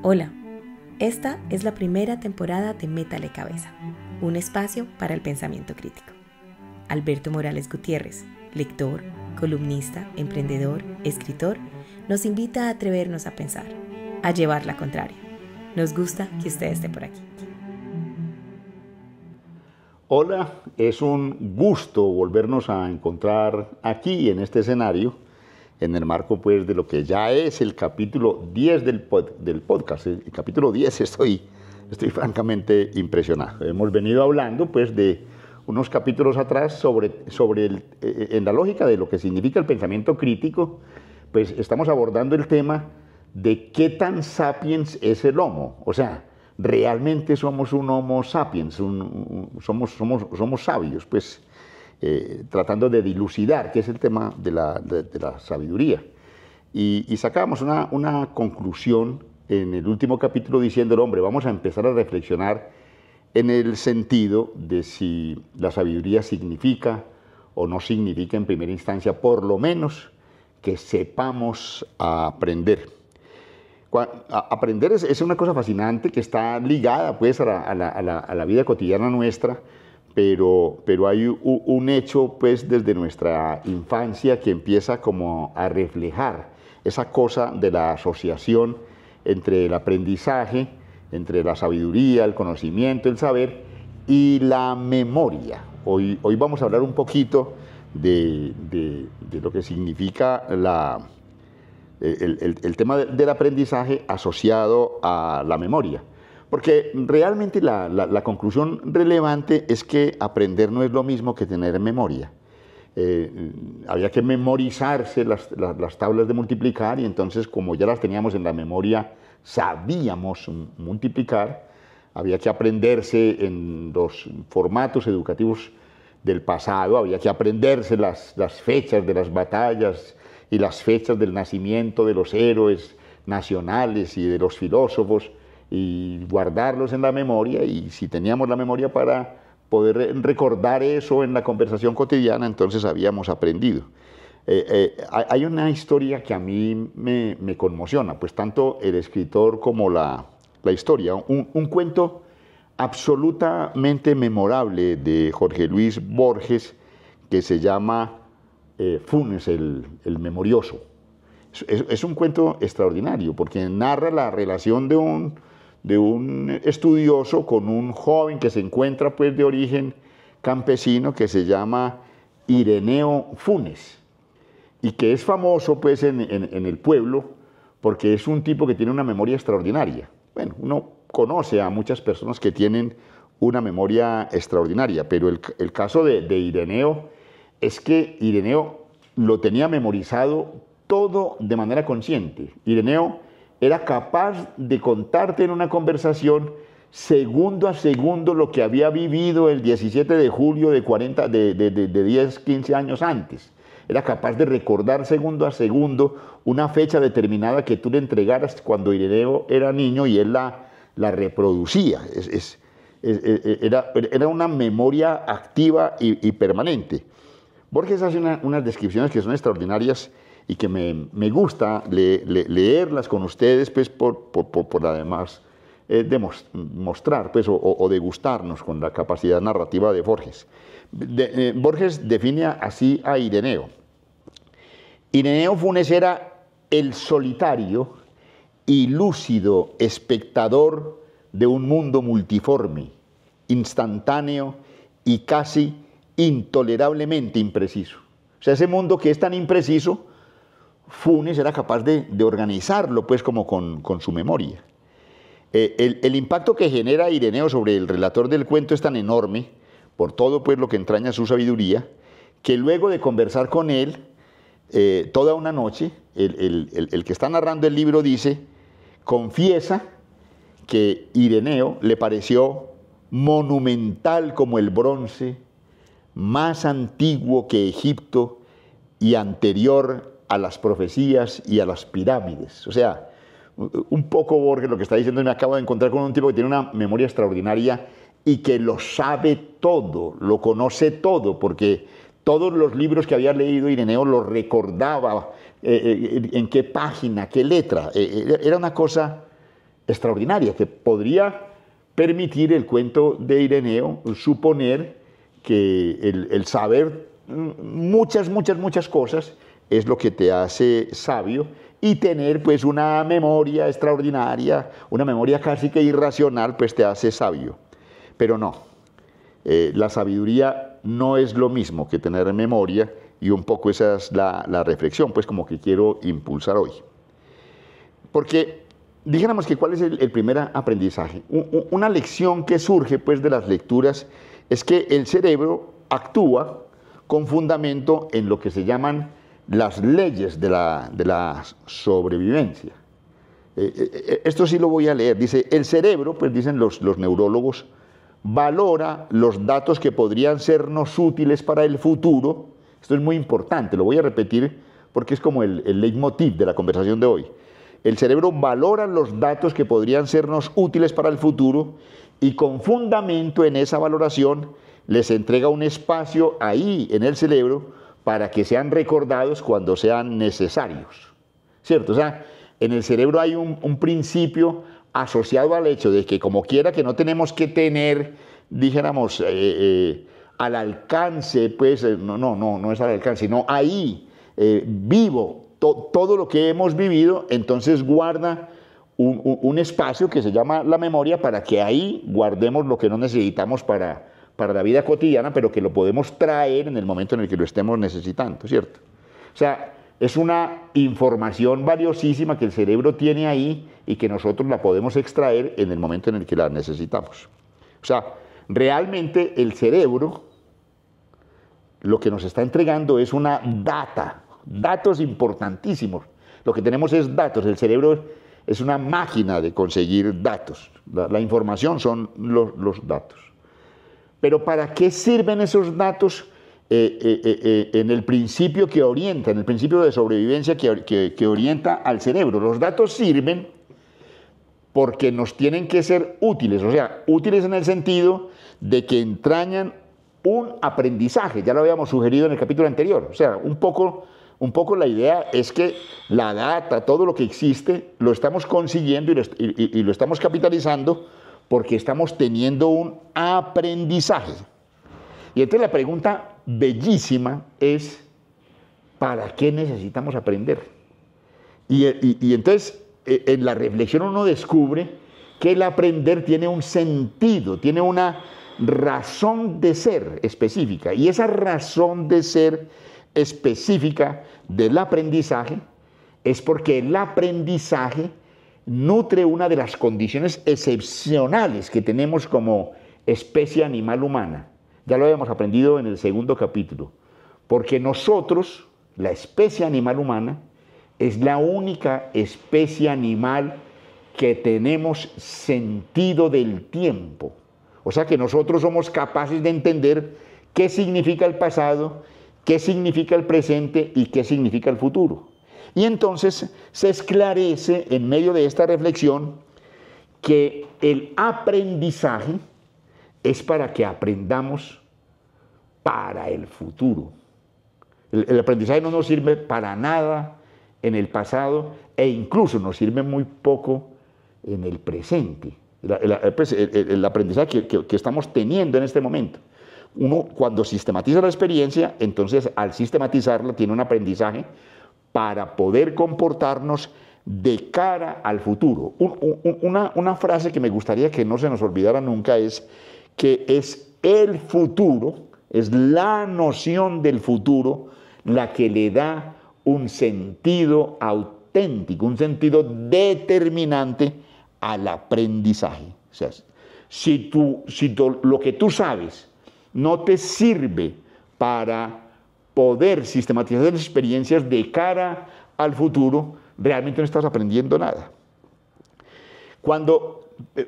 Hola, esta es la primera temporada de Métale Cabeza, un espacio para el pensamiento crítico. Alberto Morales Gutiérrez, lector, columnista, emprendedor, escritor, nos invita a atrevernos a pensar, a llevar la contraria. Nos gusta que usted esté por aquí. Hola, es un gusto volvernos a encontrar aquí en este escenario, en el marco pues de lo que ya es el capítulo 10 del podcast. El capítulo 10 estoy francamente impresionado. Hemos venido hablando pues de unos capítulos atrás en la lógica de lo que significa el pensamiento crítico, pues estamos abordando el tema de qué tan sapiens es el homo, o sea, realmente somos un homo sapiens, somos sabios, pues tratando de dilucidar qué es el tema de la sabiduría. Y sacamos una conclusión en el último capítulo diciendo, hombre, vamos a empezar a reflexionar en el sentido de si la sabiduría significa o no significa en primera instancia, por lo menos, que sepamos aprender. Aprender es una cosa fascinante que está ligada pues a la vida cotidiana nuestra, pero hay un hecho pues desde nuestra infancia que empieza como a reflejar esa cosa de la asociación entre el aprendizaje, entre la sabiduría, el conocimiento, el saber y la memoria. Hoy vamos a hablar un poquito de lo que significa el tema del aprendizaje asociado a la memoria. Porque realmente la conclusión relevante es que aprender no es lo mismo que tener memoria. Había que memorizarse las tablas de multiplicar y entonces como ya las teníamos en la memoria, sabíamos multiplicar. Había que aprenderse en los formatos educativos del pasado, había que aprenderse las fechas de las batallas y las fechas del nacimiento de los héroes nacionales y de los filósofos y guardarlos en la memoria, y si teníamos la memoria para poder recordar eso en la conversación cotidiana, entonces habíamos aprendido. Hay una historia que a mí me conmociona, pues tanto el escritor como la historia, un cuento absolutamente memorable de Jorge Luis Borges que se llama Funes el Memorioso. Es un cuento extraordinario porque narra la relación de un estudioso con un joven que se encuentra pues de origen campesino que se llama Ireneo Funes y que es famoso pues en el pueblo porque es un tipo que tiene una memoria extraordinaria. Bueno, uno conoce a muchas personas que tienen una memoria extraordinaria, pero el caso de Ireneo es que Ireneo lo tenía memorizado todo de manera consciente. Ireneo era capaz de contarte en una conversación segundo a segundo lo que había vivido el 17 de julio de 10, 15 años antes. Era capaz de recordar segundo a segundo una fecha determinada que tú le entregaras cuando Ireneo era niño y él la reproducía. Era una memoria activa y permanente. Borges hace unas descripciones que son extraordinarias y que me gusta leerlas con ustedes, pues, por además mostrar pues, o degustarnos con la capacidad narrativa de Borges. Borges define así a Ireneo. Ireneo Funes era el solitario y lúcido espectador de un mundo multiforme, instantáneo y casi intolerablemente impreciso. O sea, ese mundo que es tan impreciso, Funes era capaz de organizarlo pues como con su memoria. El impacto que genera Ireneo sobre el relator del cuento es tan enorme, por todo pues lo que entraña su sabiduría, que luego de conversar con él toda una noche, el que está narrando el libro confiesa que Ireneo le pareció monumental como el bronce, más antiguo que Egipto y anterior a las profecías y a las pirámides. O sea, un poco Borges lo que está diciendo, me acabo de encontrar con un tipo que tiene una memoria extraordinaria y que lo sabe todo, lo conoce todo, porque todos los libros que había leído Ireneo los recordaba, en qué página, qué letra. Era una cosa extraordinaria, que podría permitir, el cuento de Ireneo, suponer que el saber muchas cosas es lo que te hace sabio, y tener pues una memoria extraordinaria, una memoria casi que irracional, pues te hace sabio. Pero no, la sabiduría no es lo mismo que tener memoria, y un poco esa es la reflexión, pues como que quiero impulsar hoy. Porque dijéramos que cuál es el primer aprendizaje. Una lección que surge pues de las lecturas es que el cerebro actúa con fundamento en lo que se llaman las leyes de la sobrevivencia. Esto sí lo voy a leer. Dice, el cerebro, pues dicen los neurólogos, valora los datos que podrían sernos útiles para el futuro. Esto es muy importante, lo voy a repetir porque es como el leitmotiv de la conversación de hoy. El cerebro valora los datos que podrían sernos útiles para el futuro, y con fundamento en esa valoración les entrega un espacio ahí en el cerebro para que sean recordados cuando sean necesarios, ¿cierto? O sea, en el cerebro hay un principio asociado al hecho de que como quiera que no tenemos que tener, dijéramos, al alcance, pues, no es al alcance, sino ahí, vivo, todo lo que hemos vivido, entonces guarda un espacio que se llama la memoria, para que ahí guardemos lo que no necesitamos para la vida cotidiana, pero que lo podemos traer en el momento en el que lo estemos necesitando, ¿cierto? O sea, es una información valiosísima que el cerebro tiene ahí y que nosotros la podemos extraer en el momento en el que la necesitamos. O sea, realmente el cerebro lo que nos está entregando es una data, datos importantísimos. Lo que tenemos es datos. El cerebro es una máquina de conseguir datos. La información son los datos. Pero ¿para qué sirven esos datos en el principio que orienta, en el principio de sobrevivencia que orienta al cerebro? Los datos sirven porque nos tienen que ser útiles, o sea, útiles en el sentido de que entrañan un aprendizaje. Ya lo habíamos sugerido en el capítulo anterior. O sea, un poco la idea es que la data, todo lo que existe, lo estamos consiguiendo y lo estamos capitalizando porque estamos teniendo un aprendizaje. Y entonces la pregunta bellísima es, ¿para qué necesitamos aprender? Y entonces en la reflexión uno descubre que el aprender tiene un sentido, tiene una razón de ser específica, y esa razón de ser específica del aprendizaje es porque el aprendizaje nutre una de las condiciones excepcionales que tenemos como especie animal humana. Ya lo habíamos aprendido en el segundo capítulo, porque nosotros, la especie animal humana, es la única especie animal que tenemos sentido del tiempo. O sea que nosotros somos capaces de entender qué significa el pasado, qué significa el presente y qué significa el futuro. Y entonces se esclarece en medio de esta reflexión que el aprendizaje es para que aprendamos para el futuro. El aprendizaje no nos sirve para nada en el pasado, e incluso nos sirve muy poco en el presente. El aprendizaje que estamos teniendo en este momento. Uno, cuando sistematiza la experiencia, entonces al sistematizarla tiene un aprendizaje para poder comportarnos de cara al futuro. Una frase que me gustaría que no se nos olvidara nunca es que es el futuro, es la noción del futuro la que le da un sentido auténtico, un sentido determinante al aprendizaje. O sea, si lo que tú sabes no te sirve para poder sistematizar las experiencias de cara al futuro, realmente no estás aprendiendo nada.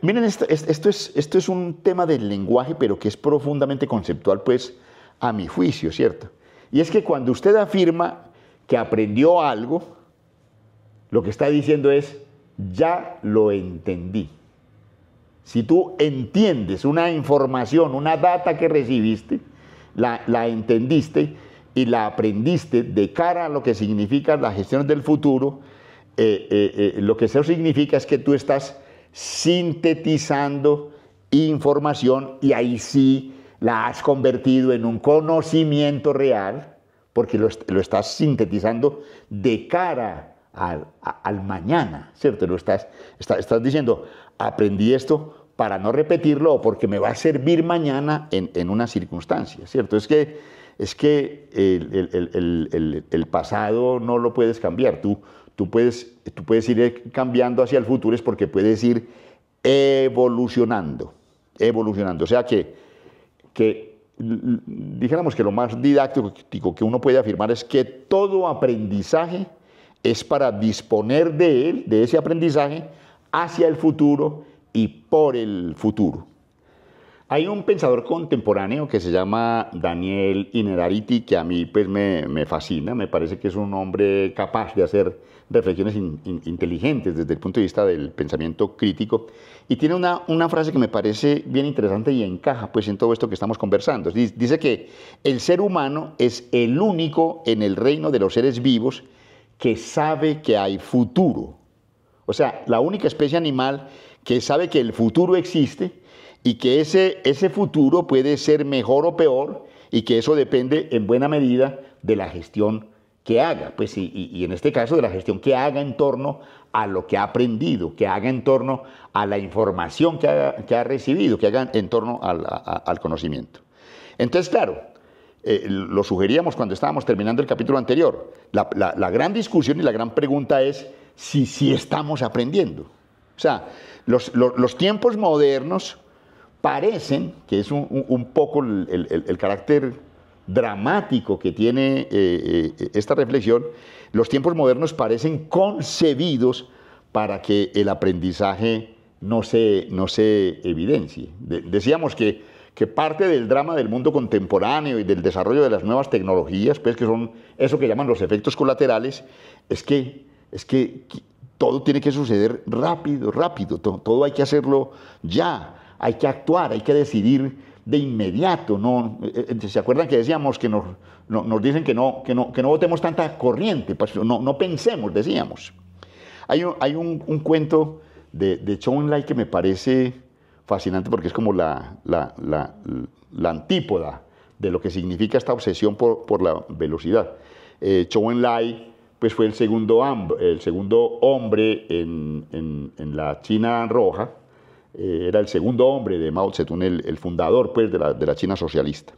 Miren, esto es un tema del lenguaje, pero que es profundamente conceptual, pues, a mi juicio, ¿cierto? Y es que cuando usted afirma que aprendió algo, lo que está diciendo es, ya lo entendí. Si tú entiendes una información, una data que recibiste, la entendiste y la aprendiste de cara a lo que significa la gestión del futuro, lo que eso significa es que tú estás sintetizando información y ahí sí la has convertido en un conocimiento real, porque lo estás sintetizando de cara al mañana, ¿cierto? Estás diciendo, aprendí esto para no repetirlo o porque me va a servir mañana en una circunstancia, ¿cierto? Es que el pasado no lo puedes cambiar, tú puedes ir cambiando hacia el futuro, es porque puedes ir evolucionando. O sea que dijéramos que lo más didáctico que uno puede afirmar es que todo aprendizaje es para disponer de ese aprendizaje, hacia el futuro y por el futuro. Hay un pensador contemporáneo que se llama Daniel Innerarity, que a mí pues me fascina, me parece que es un hombre capaz de hacer reflexiones inteligentes desde el punto de vista del pensamiento crítico, y tiene una frase que me parece bien interesante y encaja pues en todo esto que estamos conversando. Dice que el ser humano es el único en el reino de los seres vivos que sabe que hay futuro. O sea, la única especie animal que sabe que el futuro existe y que ese futuro puede ser mejor o peor y que eso depende en buena medida de la gestión que haga, pues, y en este caso de la gestión que haga en torno a lo que ha aprendido, que haga en torno a la información que ha recibido, que haga en torno al conocimiento. Entonces, claro, lo sugeríamos cuando estábamos terminando el capítulo anterior, la gran discusión y la gran pregunta es si estamos aprendiendo. O sea, los tiempos modernos parecen, que es un poco el carácter dramático que tiene esta reflexión, los tiempos modernos parecen concebidos para que el aprendizaje no se evidencie. Decíamos que parte del drama del mundo contemporáneo y del desarrollo de las nuevas tecnologías, pues que son eso que llaman los efectos colaterales, es que todo tiene que suceder rápido, todo hay que hacerlo ya, hay que actuar, hay que decidir de inmediato. ¿No? ¿Se acuerdan que decíamos que nos dicen que no botemos tanta corriente? Pues no pensemos, decíamos. Hay un cuento de Chou En-lai que me parece fascinante porque es como la antípoda de lo que significa esta obsesión por la velocidad. Chou En-lai pues fue el segundo hombre en la China roja. Era el segundo hombre de Mao Zedong, el fundador pues, de la China socialista.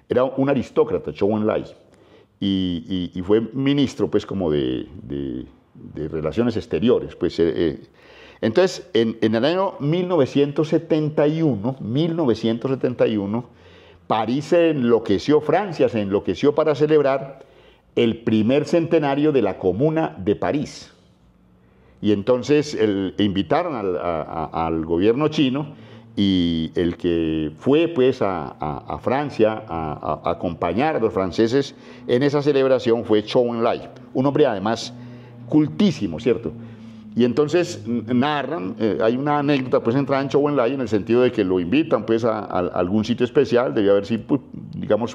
Era un aristócrata, Chou En-lai, y fue ministro pues, como de Relaciones Exteriores. Pues, entonces, en el año 1971, París se enloqueció, Francia se enloqueció para celebrar el primer centenario de la Comuna de París. Y entonces invitaron al gobierno chino, y el que fue pues a Francia a acompañar a los franceses en esa celebración fue Chou En-lai, un hombre además cultísimo, ¿cierto? Y entonces narran, hay una anécdota pues entrada en Chou En-lai en el sentido de que lo invitan pues a algún sitio especial, debía haber sido, pues, digamos,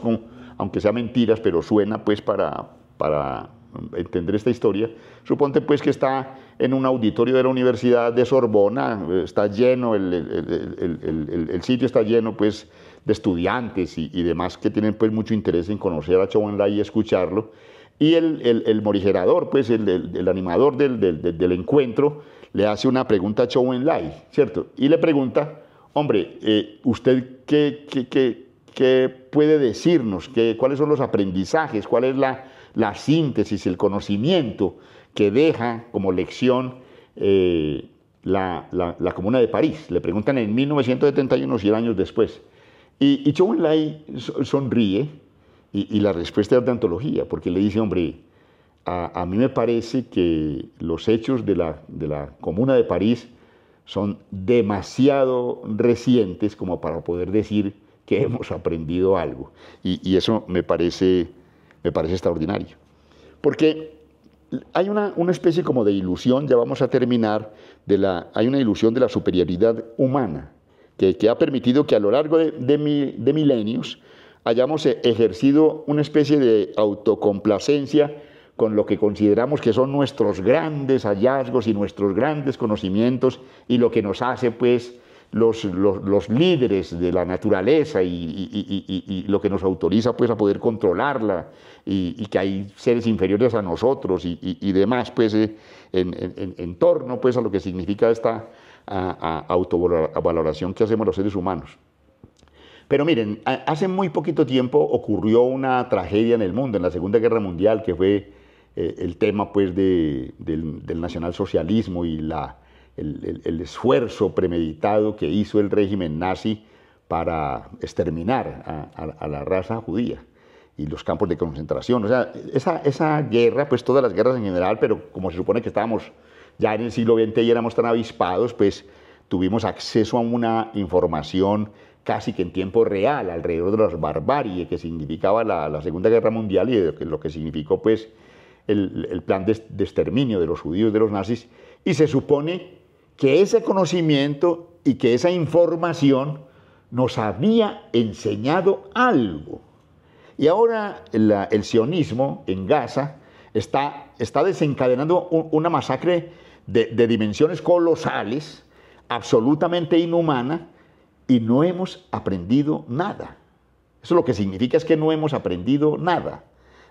aunque sea mentiras, pero suena pues para entender esta historia. Suponte pues que está en un auditorio de la Universidad de Sorbona, está lleno, el sitio está lleno pues de estudiantes y demás que tienen pues mucho interés en conocer a Chou En-lai y escucharlo, y el morigerador, pues el animador del encuentro, le hace una pregunta a Chou En-lai, ¿cierto? Y le pregunta, hombre, ¿usted qué puede decirnos? ¿Cuáles son los aprendizajes? ¿Cuál es la síntesis, el conocimiento que deja como lección la Comuna de París? Le preguntan en 1971, 100 años después. Y Chou En-lai sonríe, y la respuesta es de antología, porque le dice, hombre, a mí me parece que los hechos de la Comuna de París son demasiado recientes como para poder decir que hemos aprendido algo. Y eso me parece extraordinario. Porque hay una especie como de ilusión, ya vamos a terminar, hay una ilusión de la superioridad humana, que ha permitido que a lo largo de milenios hayamos ejercido una especie de autocomplacencia con lo que consideramos que son nuestros grandes hallazgos y nuestros grandes conocimientos y lo que nos hace pues los líderes de la naturaleza y lo que nos autoriza pues a poder controlarla y que hay seres inferiores a nosotros y demás pues en torno pues a lo que significa esta autovaloración que hacemos los seres humanos. Pero miren, hace muy poquito tiempo ocurrió una tragedia en el mundo, en la Segunda Guerra Mundial, que fue el tema pues del nacionalsocialismo y el esfuerzo premeditado que hizo el régimen nazi para exterminar a la raza judía y los campos de concentración. O sea, esa guerra, pues todas las guerras en general, pero como se supone que estábamos ya en el siglo XX y éramos tan avispados, pues tuvimos acceso a una información casi que en tiempo real alrededor de las barbarie que significaba la Segunda Guerra Mundial y de lo que significó pues el plan de exterminio de los judíos de los nazis, y se supone que ese conocimiento y que esa información nos había enseñado algo. Y ahora el sionismo en Gaza está desencadenando una masacre de dimensiones colosales, absolutamente inhumana, y no hemos aprendido nada. Eso lo que significa es que no hemos aprendido nada.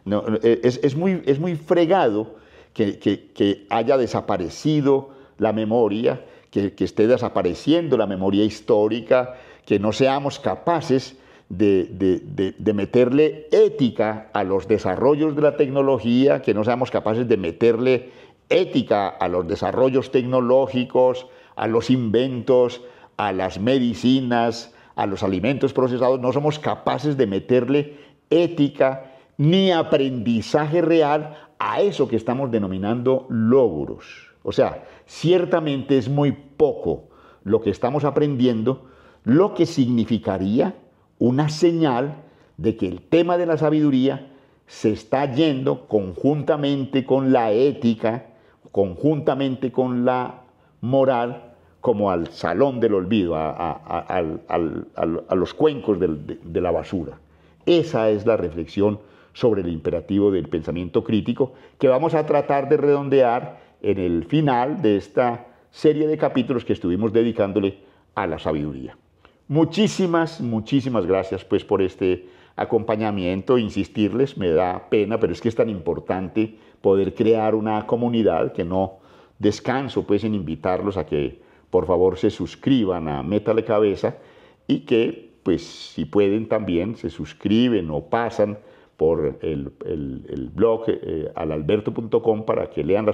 No, es muy fregado que haya desaparecido la memoria, que esté desapareciendo la memoria histórica, que no seamos capaces de meterle ética a los desarrollos de la tecnología, que no seamos capaces de meterle ética a los desarrollos tecnológicos, a los inventos, a las medicinas, a los alimentos procesados. No somos capaces de meterle ética ni aprendizaje real a eso que estamos denominando logros. O sea, ciertamente es muy poco lo que estamos aprendiendo, lo que significaría una señal de que el tema de la sabiduría se está yendo conjuntamente con la ética, conjuntamente con la moral, como al salón del olvido, a los cuencos de la basura. Esa es la reflexión sobre el imperativo del pensamiento crítico que vamos a tratar de redondear en el final de esta serie de capítulos que estuvimos dedicándole a la sabiduría. Muchísimas gracias pues por este acompañamiento. Insistirles, me da pena, pero es que es tan importante poder crear una comunidad que no descanso pues en invitarlos a que por favor se suscriban a Métale Cabeza y que pues si pueden también se suscriben o pasan por el blog alalberto.com para que lean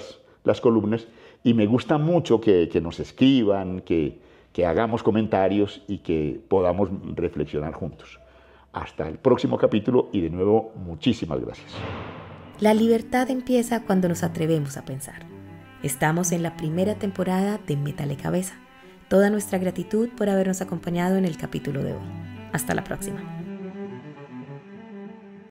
las columnas, y me gusta mucho que nos escriban, que hagamos comentarios y que podamos reflexionar juntos. Hasta el próximo capítulo y de nuevo muchísimas gracias. La libertad empieza cuando nos atrevemos a pensar. Estamos en la primera temporada de Métale Cabeza. Toda nuestra gratitud por habernos acompañado en el capítulo de hoy. Hasta la próxima.